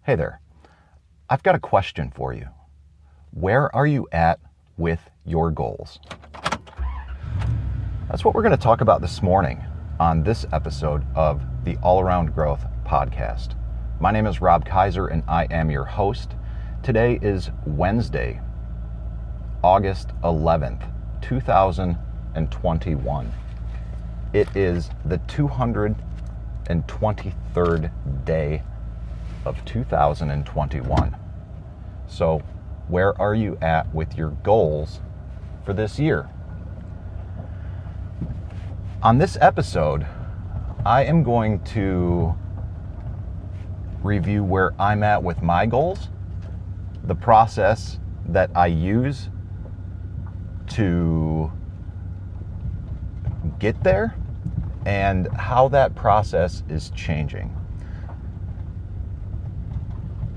Hey there. I've got a question for you. Where are you at with your goals? That's what we're going to talk about this morning on this episode of the All Around Growth podcast. My name is Rob Kaiser and I am your host. Today is Wednesday, August 11th, 2021. It is the 223rd day of 2021. So where are you at with your goals for this year? On this episode, I am going to review where I'm at with my goals, the process that I use to get there, and how that process is changing.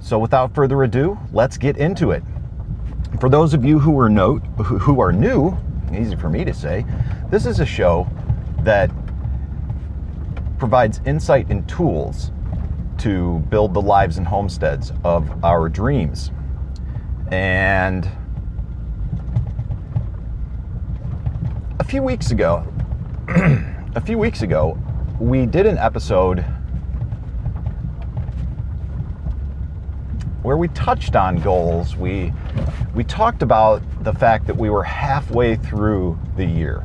So without further ado, let's get into it. For those of you who are new, easy for me to say, this is a show that provides insight and tools to build the lives and homesteads of our dreams. And a few weeks ago, we did an episode where we touched on goals. We talked about the fact that we were halfway through the year.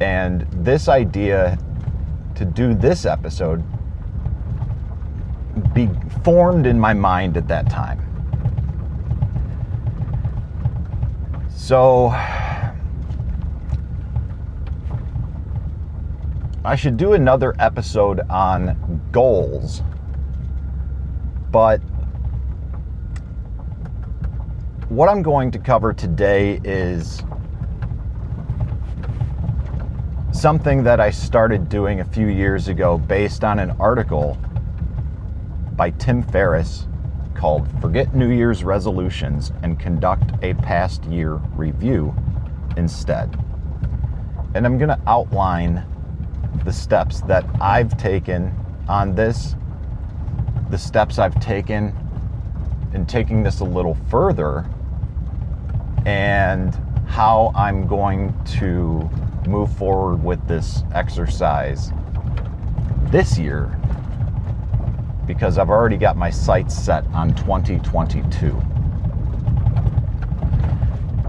And this idea to do this episode be formed in my mind at that time. So I should do another episode on goals, but what I'm going to cover today is something that I started doing a few years ago based on an article by Tim Ferriss called "Forget New Year's Resolutions and Conduct a Past Year Review Instead." And I'm going to outline the steps that I've taken on this, the steps I've taken in taking this a little further, and how I'm going to move forward with this exercise this year, because I've already got my sights set on 2022.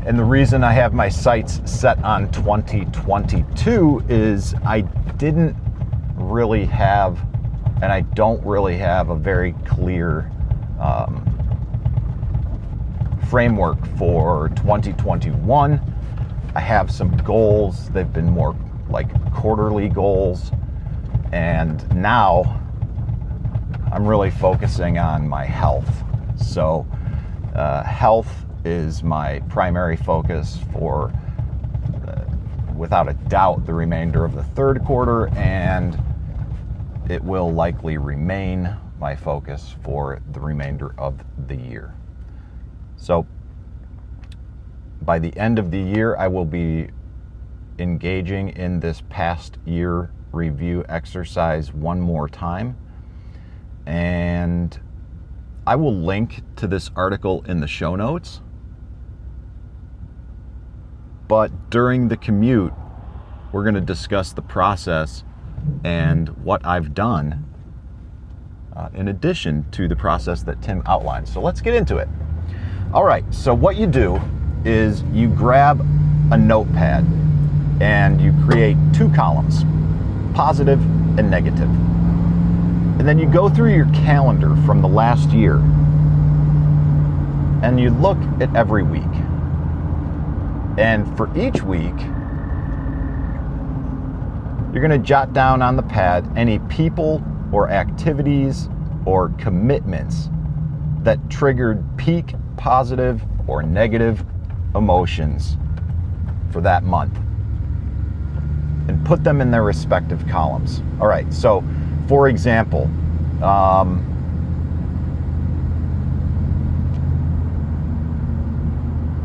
And the reason I have my sights set on 2022 is I didn't really have, and I don't really have, a very clear framework for 2021. I have some goals. They've been more like quarterly goals. And now I'm really focusing on my health. So health is my primary focus for, without a doubt, the remainder of the third quarter, and it will likely remain my focus for the remainder of the year. So by the end of the year, I will be engaging in this past year review exercise one more time. And I will link to this article in the show notes. But during the commute, we're going to discuss the process and what I've done in addition to the process that Tim outlined. So let's get into it. All right, so what you do is you grab a notepad and you create two columns, positive and negative. And then you go through your calendar from the last year and you look at every week. And for each week, you're going to jot down on the pad any people or activities or commitments that triggered peak positive or negative emotions for that month, and put them in their respective columns. All right, so for example,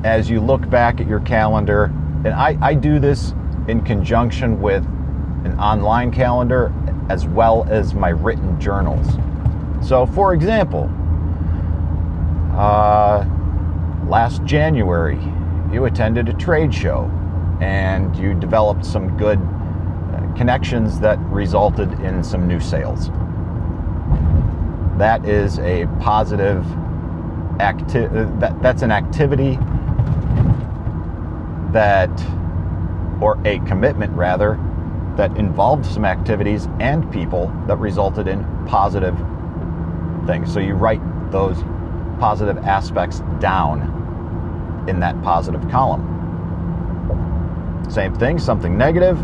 as you look back at your calendar, and I do this in conjunction with an online calendar as well as my written journals. So for example, last January, you attended a trade show and you developed some good connections that resulted in some new sales. That is a positive that's an activity that, or a commitment rather, that involved some activities and people that resulted in positive things. So you write those positive aspects down in that positive column. Same thing, something negative.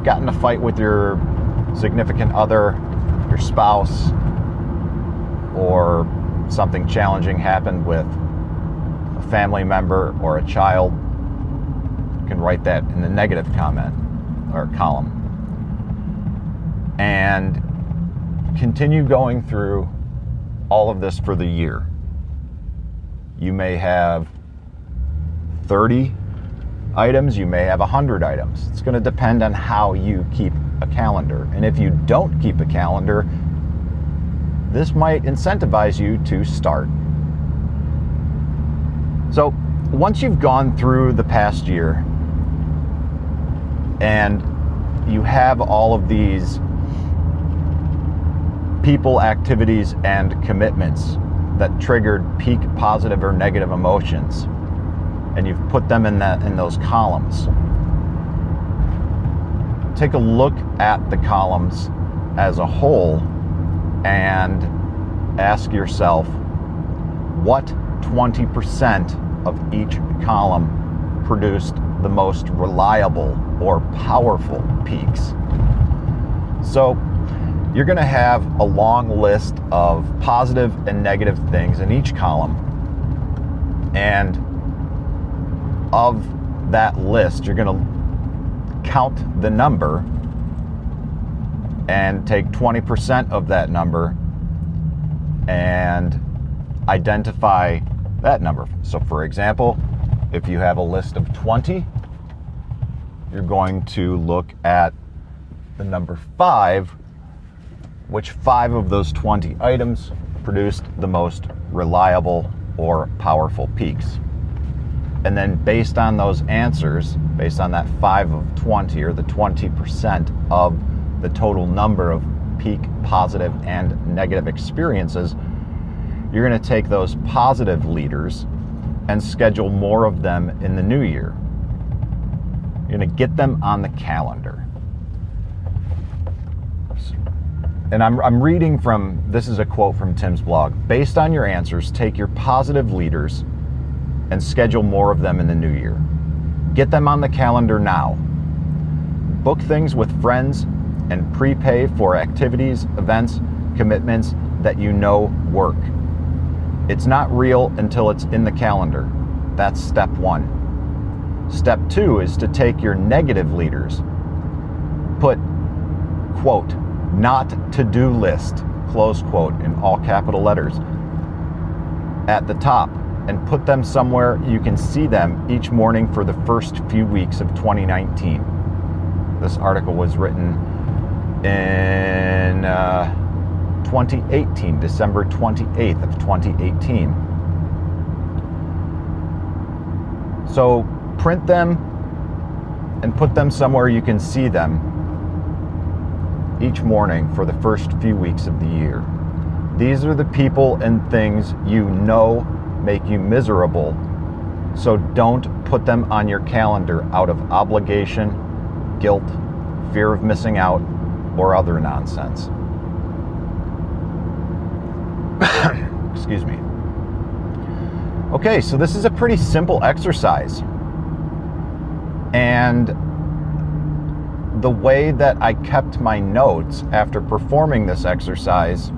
Got in a fight with your significant other, your spouse, or something challenging happened with a family member or a child. You can write that in the negative comment or column. And continue going through all of this for the year. You may have 30 items, you may have 100 items. It's going to depend on how you keep a calendar. And if you don't keep a calendar, this might incentivize you to start. So once you've gone through the past year and you have all of these people, activities, and commitments that triggered peak positive or negative emotions, and you've put them in those columns, take a look at the columns as a whole and ask yourself, what 20% of each column produced the most reliable or powerful peaks? So you're going to have a long list of positive and negative things in each column, and of that list, you're going to count the number and take 20% of that number and identify that number. So for example, if you have a list of 20, you're going to look at the number 5, which 5 of those 20 items produced the most reliable or powerful peaks. And then based on those answers, based on that 5 of 20, or the 20% of the total number of peak positive and negative experiences, you're going to take those positive leaders and schedule more of them in the new year. You're going to get them on the calendar. And I'm reading from, this is a quote from Tim's blog. Based on your answers, take your positive leaders and schedule more of them in the new year. Get them on the calendar now. Book things with friends and prepay for activities, events, commitments that you know work. It's not real until it's in the calendar. That's step 1. Step 2 is to take your negative leaders, put, quote, not to-do list, close quote, in all capital letters, at the top, and put them somewhere you can see them each morning for the first few weeks of 2019. This article was written in 2018, December 28th of 2018. So print them and put them somewhere you can see them each morning for the first few weeks of the year. These are the people and things you know make you miserable, so don't put them on your calendar out of obligation, guilt, fear of missing out, or other nonsense. Excuse me. Okay, so this is a pretty simple exercise. And the way that I kept my notes after performing this exercise,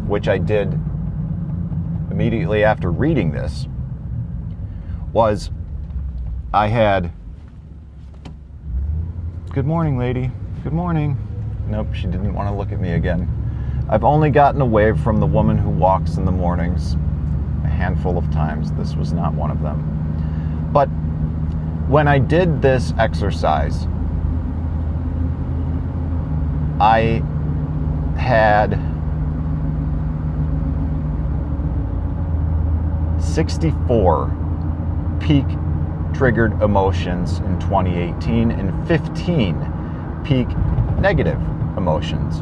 which I did immediately after reading this, was I had, good morning, lady, good morning. Nope, she didn't want to look at me again. I've only gotten away from the woman who walks in the mornings a handful of times. This was not one of them. But when I did this exercise, I had 64 peak triggered emotions in 2018 and 15 peak negative emotions.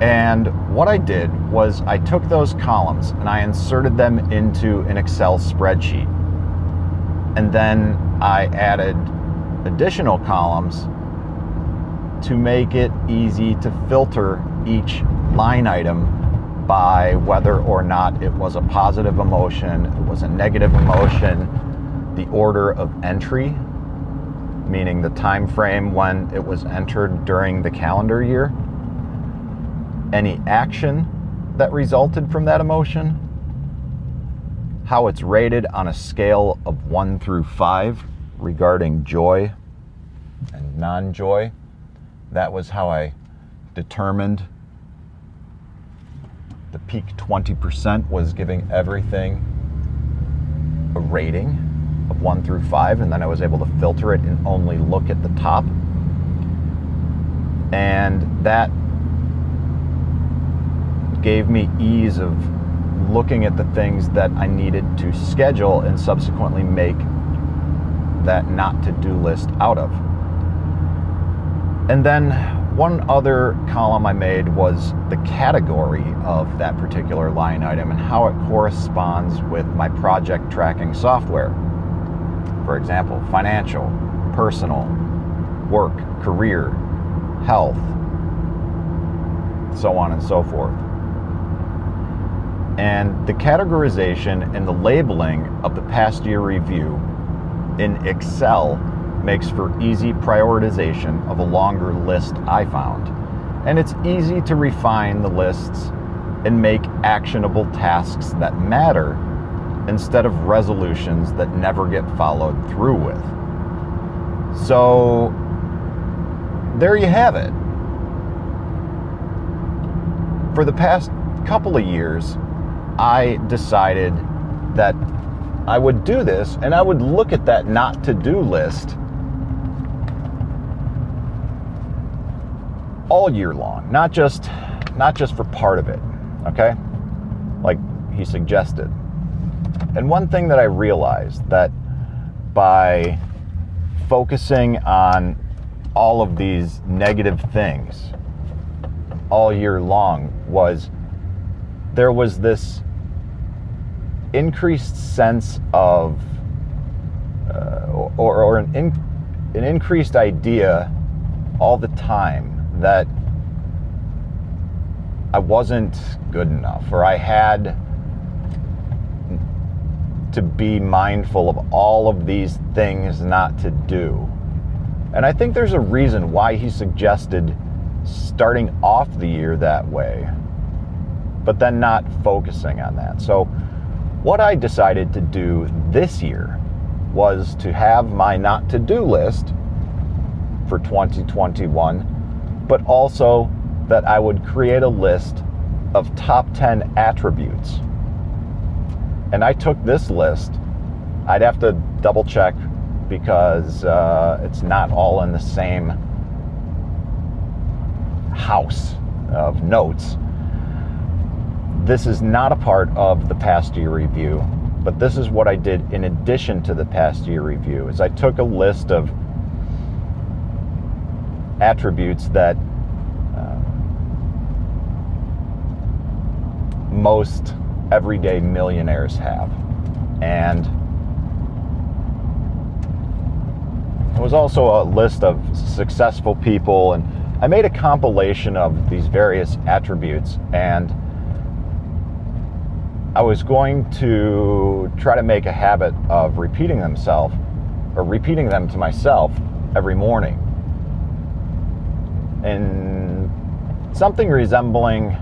And what I did was I took those columns and I inserted them into an Excel spreadsheet. And then I added additional columns to make it easy to filter each line item by whether or not it was a positive emotion, it was a negative emotion, the order of entry, meaning the time frame when it was entered during the calendar year, any action that resulted from that emotion, how it's rated on a scale of 1 through 5 regarding joy and non-joy. That was how I determined the peak 20% was giving everything a rating of 1 through 5, and then I was able to filter it and only look at the top. And that gave me ease of looking at the things that I needed to schedule and subsequently make that not to-do list out of. And then one other column I made was the category of that particular line item and how it corresponds with my project tracking software. For example, financial, personal, work, career, health, so on and so forth. And the categorization and the labeling of the past year review in Excel makes for easy prioritization of a longer list I found. And it's easy to refine the lists and make actionable tasks that matter instead of resolutions that never get followed through with. So there you have it. For the past couple of years, I decided that I would do this and I would look at that not to-do list all year long, not just for part of it, okay? Like he suggested. And one thing that I realized that by focusing on all of these negative things all year long was there was this increased sense of or an increased idea all the time that I wasn't good enough, or I had to be mindful of all of these things not to do. And I think there's a reason why he suggested starting off the year that way, but then not focusing on that. So what I decided to do this year was to have my not to-do list for 2021, but also that I would create a list of top 10 attributes. And I took this list. I'd have to double check because it's not all in the same house of notes. This is not a part of the past year review, but this is what I did in addition to the past year review, is I took a list of attributes that most everyday millionaires have. And it was also a list of successful people, and I made a compilation of these various attributes, and I was going to try to make a habit of repeating them to myself every morning. And something resembling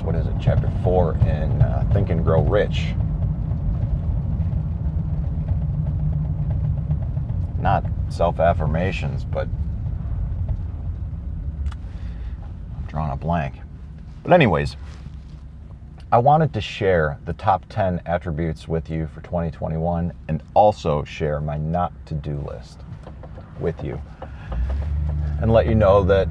what is it, chapter 4 in Think and Grow Rich. Not self-affirmations, but I'm drawing a blank. But anyways, I wanted to share the top 10 attributes with you for 2021 and also share my not to-do list with you and let you know that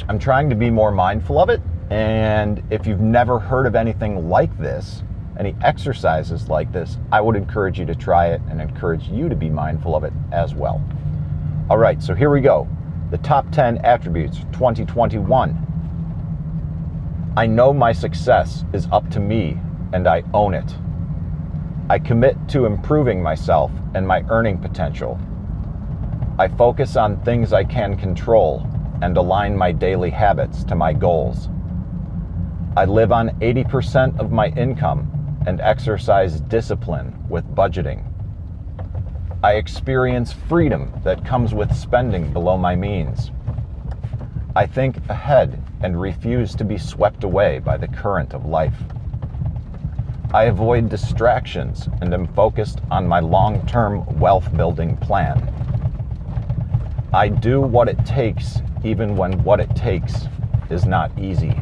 I'm trying to be more mindful of it. And if you've never heard of anything like this, any exercises like this, I would encourage you to try it and encourage you to be mindful of it as well. All right, so here we go. The top 10 attributes 2021. I know my success is up to me and I own it. I commit to improving myself and my earning potential. I focus on things I can control and align my daily habits to my goals. I live on 80% of my income and exercise discipline with budgeting. I experience freedom that comes with spending below my means. I think ahead and refuse to be swept away by the current of life. I avoid distractions and am focused on my long-term wealth-building plan. I do what it takes even when what it takes is not easy.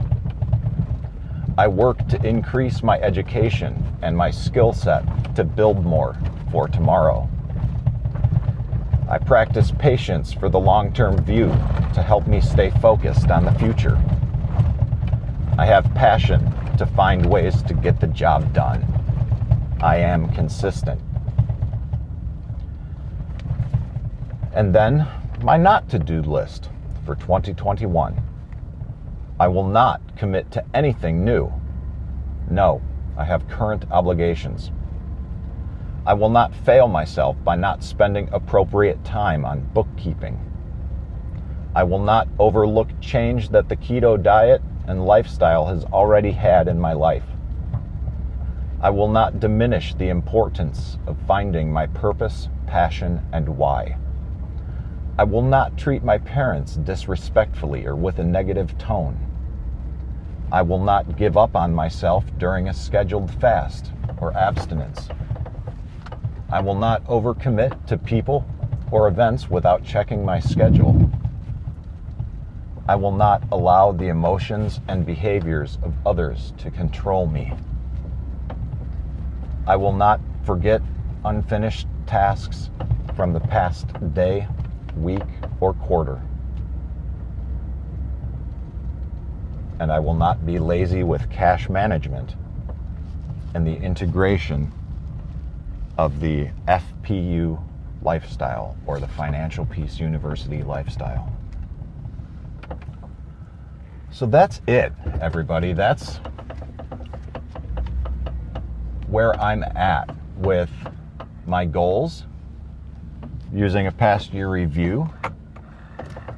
I work to increase my education and my skill set to build more for tomorrow. I practice patience for the long-term view to help me stay focused on the future. I have passion to find ways to get the job done. I am consistent. And then my not to-do list for 2021. I will not commit to anything new. No, I have current obligations. I will not fail myself by not spending appropriate time on bookkeeping. I will not overlook change that the keto diet and lifestyle has already had in my life. I will not diminish the importance of finding my purpose, passion, and why. I will not treat my parents disrespectfully or with a negative tone. I will not give up on myself during a scheduled fast or abstinence. I will not overcommit to people or events without checking my schedule. I will not allow the emotions and behaviors of others to control me. I will not forget unfinished tasks from the past day, week, or quarter. And I will not be lazy with cash management and the integration of the FPU lifestyle, or the Financial Peace University lifestyle. So that's it, everybody. That's where I'm at with my goals, using a past year review,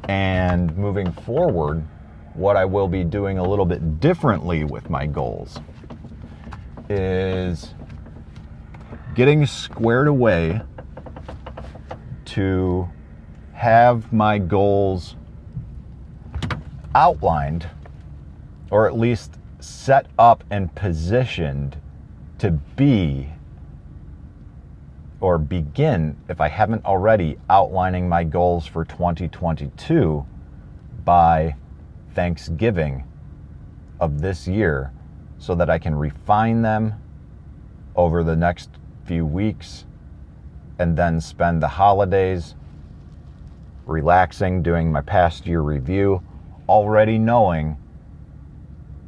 and moving forward, what I will be doing a little bit differently with my goals is getting squared away to have my goals outlined, or at least set up and positioned to be, or begin, if I haven't already, outlining my goals for 2022 by Thanksgiving of this year, so that I can refine them over the next few weeks and then spend the holidays relaxing, doing my past year review, already knowing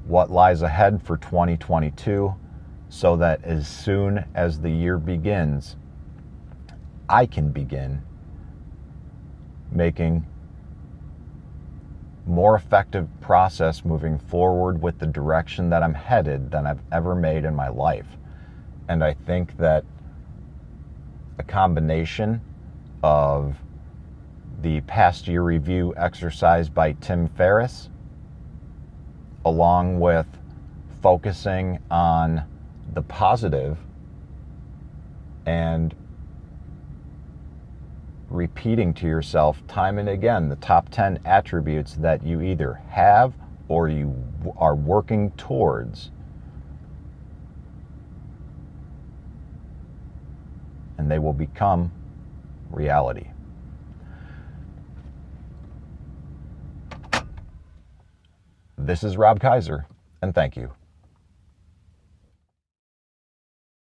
what lies ahead for 2022, so that as soon as the year begins, I can begin making more effective process moving forward with the direction that I'm headed than I've ever made in my life. And I think that a combination of the past year review exercise by Tim Ferriss, along with focusing on the positive and repeating to yourself time and again the top 10 attributes that you either have or you are working towards, and they will become reality. This is Rob Kaiser, and thank you.